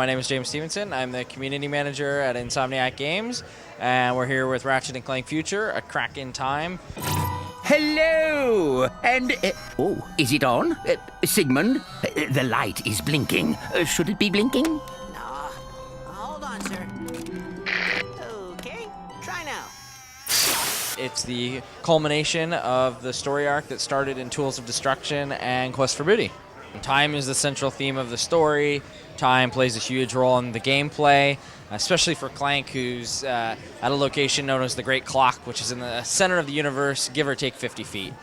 My name is James Stevenson. I'm the community manager at Insomniac Games, and we're here with Ratchet Clank Future, a Kraken Thyme. Hello! And, oh, is it on? Sigmund, the light is blinking. Should it be blinking? No. Hold on, sir. Okay, try now. It's the culmination of the story arc that started in Tools of Destruction and Quest for Booty. Time is the central theme of the story. Time plays a huge role in the gameplay, especially for Clank, who's at a location known as the Great Clock, which is in the center of the universe, give or take 50 feet.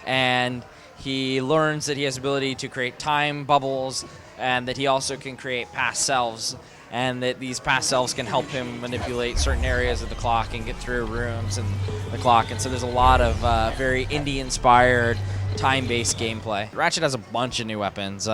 And he learns that he has the ability to create time bubbles, and that he also can create past selves, and that these past selves can help him manipulate certain areas of the clock and get through rooms and the clock. And so there's a lot of very indie-inspired time-based gameplay. Ratchet has a bunch of new weapons.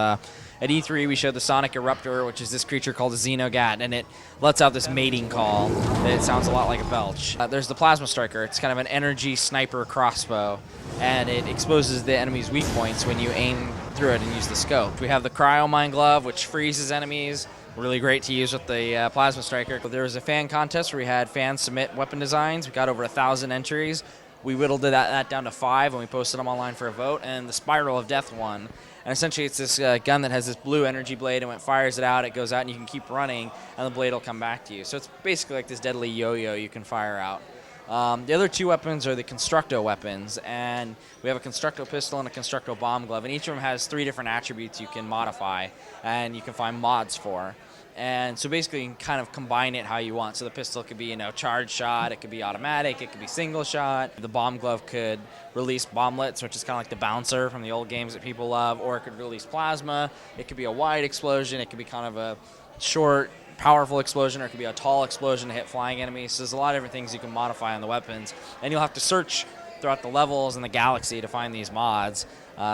At E3, we showed the Sonic Eruptor, which is this creature called a Xenogat, and it lets out this mating call that sounds a lot like a belch. There's the Plasma Striker. It's kind of an energy sniper crossbow, and it exposes the enemy's weak points when you aim through it and use the scope. We have the Cryo Mine Glove, which freezes enemies. Really great to use with the Plasma Striker. There was a fan contest where we had fans submit weapon designs. We got over 1,000 entries. We whittled that down to 5, and we posted them online for a vote, and the Spiral of Death won. And essentially it's this gun that has this blue energy blade, and when it fires it out, it goes out and you can keep running, and the blade will come back to you. So it's basically like this deadly yo-yo you can fire out. The other two weapons are the Constructo weapons, and we have a Constructo pistol and a Constructo bomb glove, and each of them has 3 different attributes you can modify, and you can find mods for. And so basically you can kind of combine it how you want. So the pistol could be, charge shot, it could be automatic, it could be single shot. The bomb glove could release bomblets, which is kind of like the bouncer from the old games that people love, or it could release plasma. It could be a wide explosion, it could be kind of a short, powerful explosion, or it could be a tall explosion to hit flying enemies. So there's a lot of different things you can modify on the weapons. And you'll have to search throughout the levels and the galaxy to find these mods.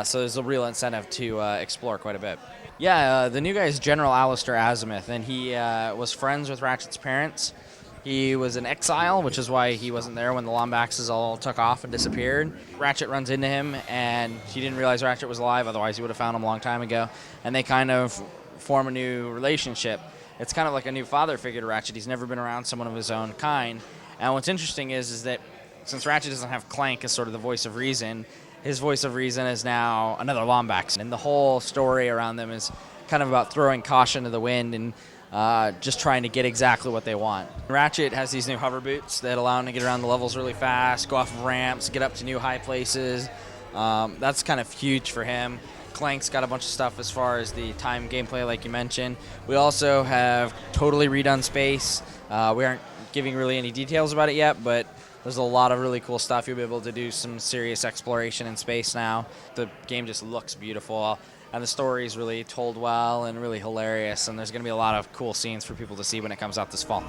So there's a real incentive to explore quite a bit. Yeah, the new guy is General Alistair Azimuth, and he was friends with Ratchet's parents. He was in exile, which is why he wasn't there when the Lombaxes all took off and disappeared. Ratchet runs into him, and he didn't realize Ratchet was alive, otherwise he would have found him a long time ago. And they kind of form a new relationship. It's kind of like a new father figure to Ratchet. He's never been around someone of his own kind. And what's interesting is that since Ratchet doesn't have Clank as sort of the voice of reason, his voice of reason is now another Lombax. And the whole story around them is kind of about throwing caution to the wind and just trying to get exactly what they want. Ratchet has these new hover boots that allow him to get around the levels really fast, go off of ramps, get up to new high places. That's kind of huge for him. Clank's got a bunch of stuff as far as the time gameplay, like you mentioned. We also have totally redone space. We aren't giving really any details about it yet, but there's a lot of really cool stuff. You'll be able to do some serious exploration in space now. The game just looks beautiful, and the story is really told well and really hilarious, and there's going to be a lot of cool scenes for people to see when it comes out this fall.